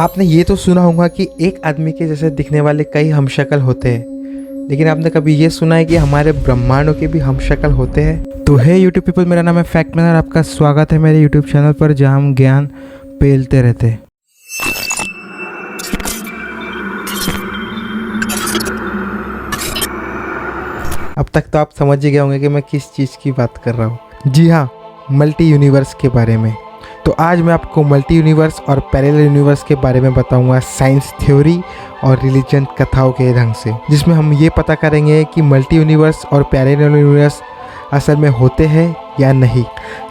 आपने ये तो सुना होगा कि एक आदमी के जैसे दिखने वाले कई हमशक्ल होते हैं, लेकिन आपने कभी ये सुना है कि हमारे ब्रह्मांडों के भी हमशक्ल होते हैं? तो है यूट्यूब पीपल, मेरा नाम है फैक्ट मैन और आपका स्वागत है मेरे यूट्यूब चैनल पर जहां हम ज्ञान पेलते रहते हैं। अब तक तो आप समझ ही गए होंगे कि मैं किस चीज़ की बात कर रहा हूँ। जी हाँ, मल्टी यूनिवर्स के बारे में। तो आज मैं आपको मल्टी यूनिवर्स और पैरेलल यूनिवर्स के बारे में बताऊंगा साइंस थ्योरी और रिलीजन कथाओं के ढंग से, जिसमें हम ये पता करेंगे कि मल्टी यूनिवर्स और पैरेलल यूनिवर्स असल में होते हैं या नहीं।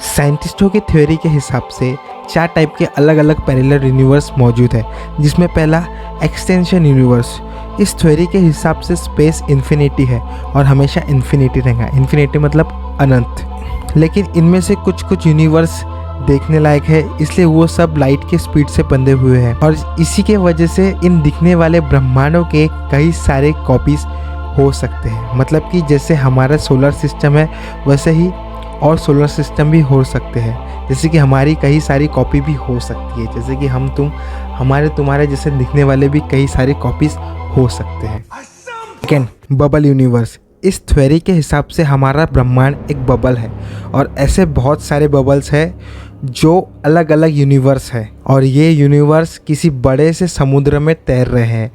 साइंटिस्टों की थ्योरी के हिसाब से 4 टाइप के अलग अलग पैरेलल यूनिवर्स मौजूद है, जिसमें पहला एक्सटेंशन यूनिवर्स। इस थ्योरी के हिसाब से स्पेस इन्फिनिटी है और हमेशा इन्फिनिटी रहेगा। इन्फिनिटी मतलब अनंत। लेकिन इनमें से कुछ यूनिवर्स देखने लायक है, इसलिए वो सब लाइट के स्पीड से बंधे हुए हैं और इसी के वजह से इन दिखने वाले ब्रह्मांडों के कई सारे कॉपीज हो सकते हैं। मतलब कि जैसे हमारा सोलर सिस्टम है वैसे ही और सोलर सिस्टम भी हो सकते हैं। जैसे कि हमारी कई सारी कॉपी भी हो सकती है, जैसे कि हमारे तुम्हारे जैसे दिखने वाले भी कई सारी कॉपीज हो सकते हैं। Second, bubble universe. इस थ्योरी के हिसाब से हमारा ब्रह्मांड एक बबल है और ऐसे बहुत सारे बबल्स हैं जो अलग अलग यूनिवर्स है और ये यूनिवर्स किसी बड़े से समुद्र में तैर रहे हैं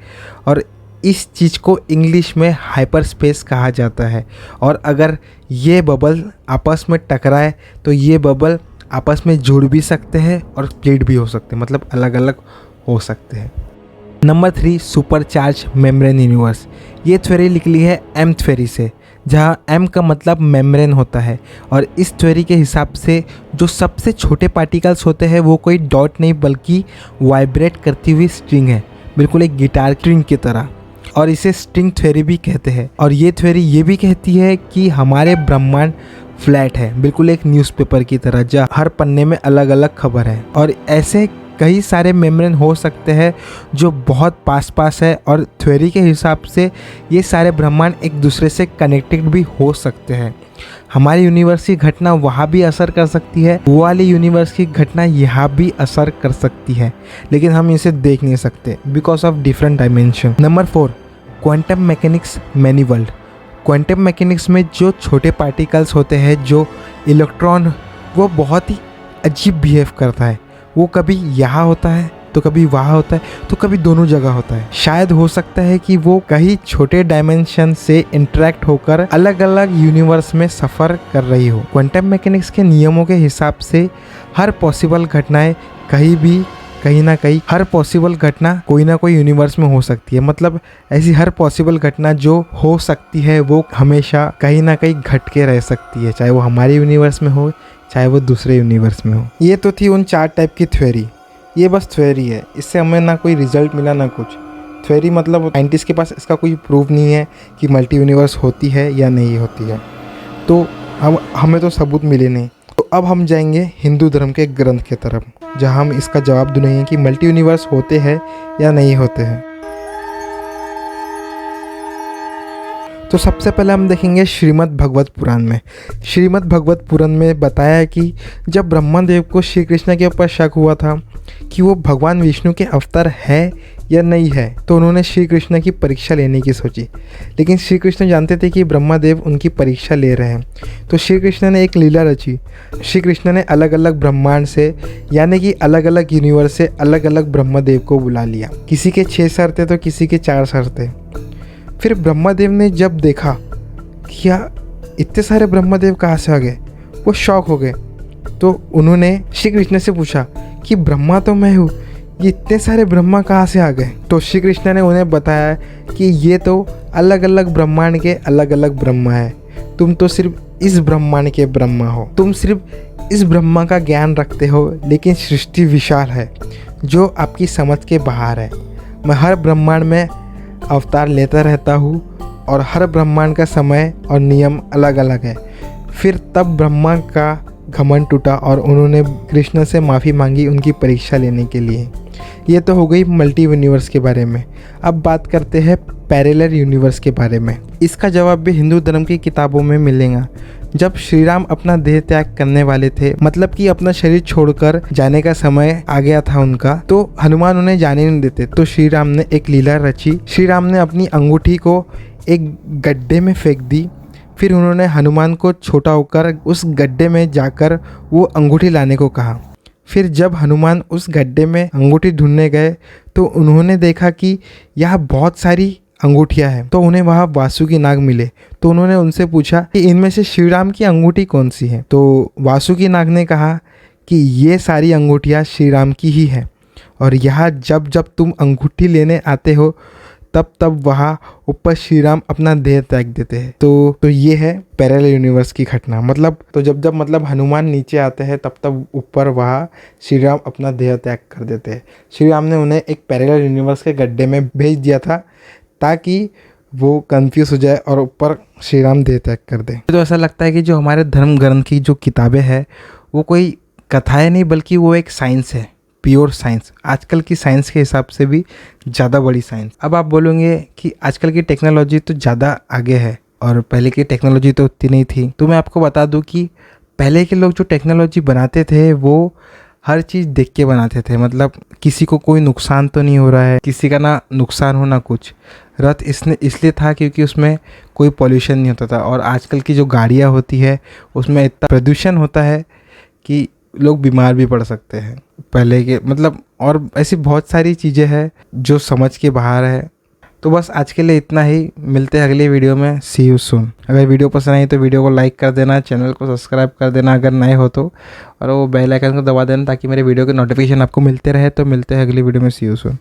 और इस चीज़ को इंग्लिश में हाइपर स्पेस कहा जाता है। और अगर ये बबल आपस में टकराए तो ये बबल आपस में जुड़ भी सकते हैं और स्प्लिट भी हो सकते हैं, मतलब अलग अलग हो सकते हैं। Number 3, supercharge membrane universe. ये थ्योरी निकली है एम थ्योरी से, जहाँ एम का मतलब मेम्ब्रेन होता है और इस थ्योरी के हिसाब से जो सबसे छोटे पार्टिकल्स होते हैं वो कोई डॉट नहीं बल्कि वाइब्रेट करती हुई स्ट्रिंग है, बिल्कुल एक गिटार स्ट्रिंग की तरह, और इसे स्ट्रिंग थ्योरी भी कहते हैं। और ये थ्योरी ये भी कहती है कि हमारे ब्रह्मांड फ्लैट है, बिल्कुल एक न्यूज़पेपर की तरह जहाँ हर पन्ने में अलग अलग खबर है। और ऐसे कई सारे मेम्ब्रेन हो सकते हैं जो बहुत पास है और थ्योरी के हिसाब से ये सारे ब्रह्मांड एक दूसरे से कनेक्टेड भी हो सकते हैं। हमारे यूनिवर्स की घटना वहाँ भी असर कर सकती है, वो वाली यूनिवर्स की घटना यहाँ भी असर कर सकती है, लेकिन हम इसे देख नहीं सकते because of different dimension. Number 4, quantum mechanics many world. Quantum mechanics में जो छोटे पार्टिकल्स होते हैं, जो इलेक्ट्रॉन, वो बहुत ही अजीब बिहेव करता है। वो कभी यहाँ होता है तो कभी वहाँ होता है तो कभी दोनों जगह होता है। शायद हो सकता है कि वो कई छोटे डायमेंशन से इंटरेक्ट होकर अलग अलग यूनिवर्स में सफ़र कर रही हो। क्वांटम मैकेनिक्स के नियमों के हिसाब से हर पॉसिबल घटनाएं कहीं ना कहीं हर पॉसिबल घटना कोई ना कोई यूनिवर्स में हो सकती है। मतलब ऐसी हर पॉसिबल घटना जो हो सकती है वो हमेशा कहीं ना कहीं घट के रह सकती है, चाहे वो हमारे यूनिवर्स में हो चाहे वो दूसरे यूनिवर्स में हो। ये तो थी उन 4 टाइप की थ्योरी। ये बस थ्योरी है, इससे हमें ना कोई रिजल्ट मिला ना कुछ। थ्योरी मतलब साइंटिस्ट के पास इसका कोई प्रूफ नहीं है कि मल्टी यूनिवर्स होती है या नहीं होती है, तो हमें तो सबूत मिले नहीं। तो अब हम जाएंगे हिंदू धर्म के ग्रंथ की तरफ, जहाँ हम इसका जवाब ढूंढेंगे कि मल्टी यूनिवर्स होते हैं या नहीं होते हैं। तो सबसे पहले हम देखेंगे श्रीमद् भगवत पुराण में। श्रीमद् भगवत पुराण में बताया है कि जब ब्रह्मदेव को श्री कृष्ण के ऊपर शक हुआ था कि वो भगवान विष्णु के अवतार है या नहीं है, तो उन्होंने श्री कृष्ण की परीक्षा लेने की सोची। लेकिन श्री कृष्ण जानते थे कि ब्रह्मदेव उनकी परीक्षा ले रहे हैं, तो श्री कृष्ण ने एक लीला रची। श्री कृष्ण ने अलग अलग ब्रह्मांड से, यानी कि अलग अलग यूनिवर्स से अलग अलग ब्रह्मदेव को बुला लिया। किसी के 6 सर थे तो किसी के 4 सर थे। फिर ब्रह्मदेव ने जब देखा कि इतने सारे ब्रह्मदेव कहाँ से आ गए, वो शॉक हो गए। तो उन्होंने श्री कृष्ण से पूछा कि ब्रह्मा तो मैं हूँ, ये इतने सारे ब्रह्मा कहाँ से आ गए? तो श्री कृष्ण ने उन्हें बताया कि ये तो अलग अलग ब्रह्मांड के अलग अलग ब्रह्मा है, तुम तो सिर्फ इस ब्रह्मांड के ब्रह्मा हो, तुम सिर्फ इस ब्रह्मा का ज्ञान रखते हो, लेकिन सृष्टि विशाल है जो आपकी समझ के बाहर है। मैं हर ब्रह्मांड में अवतार लेता रहता हूँ और हर ब्रह्मांड का समय और नियम अलग अलग है। फिर तब ब्रह्मा का घमंड टूटा और उन्होंने कृष्ण से माफ़ी मांगी उनकी परीक्षा लेने के लिए। ये तो हो गई मल्टी यूनिवर्स के बारे में। अब बात करते हैं पैरेलल यूनिवर्स के बारे में। इसका जवाब भी हिंदू धर्म की किताबों में मिलेगा, जब श्री राम अपना देह त्याग करने वाले थे, मतलब कि अपना शरीर छोड़कर जाने का समय आ गया था उनका, तो हनुमान उन्हें जाने नहीं देते। तो श्री राम ने एक लीला रची। श्री राम ने अपनी अंगूठी को एक गड्ढे में फेंक दी। फिर उन्होंने हनुमान को छोटा होकर उस गड्ढे में जाकर वो अंगूठी लाने को कहा। फिर जब हनुमान उस गड्ढे में अंगूठी ढूंढने गए तो उन्होंने देखा कि यहाँ बहुत सारी अंगूठियाँ हैं। तो उन्हें वहाँ वासुकी नाग मिले। तो उन्होंने उनसे पूछा कि इनमें से श्री राम की अंगूठी कौन सी है। तो वासुकी नाग ने कहा कि ये सारी अंगूठियाँ श्री राम की ही हैं, और यहाँ जब जब तुम अंगूठी लेने आते हो तब तब वहाँ ऊपर श्री राम अपना देह त्याग देते हैं। तो ये है पैरेलल यूनिवर्स की घटना। मतलब तो जब जब मतलब हनुमान नीचे आते हैं तब तब ऊपर वहाँ श्री राम अपना देह त्याग कर देते हैं। श्री राम ने उन्हें एक पैरेलल यूनिवर्स के गड्ढे में भेज दिया था ताकि वो कंफ्यूज हो जाए और ऊपर श्री राम देह त्याग कर दे। तो ऐसा लगता है कि जो हमारे धर्म ग्रंथ की जो किताबें हैं वो कोई कथाएं नहीं, बल्कि वो एक साइंस है, प्योर साइंस। आजकल की साइंस के हिसाब से भी ज़्यादा बड़ी साइंस। अब आप बोलोगे कि आजकल की टेक्नोलॉजी तो ज़्यादा आगे है और पहले की टेक्नोलॉजी तो उतनी नहीं थी। तो मैं आपको बता दूं कि पहले के लोग जो टेक्नोलॉजी बनाते थे वो हर चीज़ देख के बनाते थे। मतलब किसी को कोई नुकसान तो नहीं हो रहा है, किसी का ना नुकसान हो ना कुछ। रथ इसलिए था क्योंकि उसमें कोई पॉल्यूशन नहीं होता था। और आजकल की जो गाड़ियाँ होती है उसमें इतना प्रदूषण होता है कि लोग बीमार भी पड़ सकते हैं पहले के मतलब। और ऐसी बहुत सारी चीज़ें हैं जो समझ के बाहर है। तो बस आज के लिए इतना ही। मिलते हैं अगले वीडियो में। सी यू सून। अगर वीडियो पसंद आई तो वीडियो को लाइक कर देना, चैनल को सब्सक्राइब कर देना अगर नए हो तो, और वो बेल आइकन को दबा देना ताकि मेरे वीडियो के नोटिफिकेशन आपको मिलते रहे। तो मिलते हैं अगली वीडियो में। सी यू सून।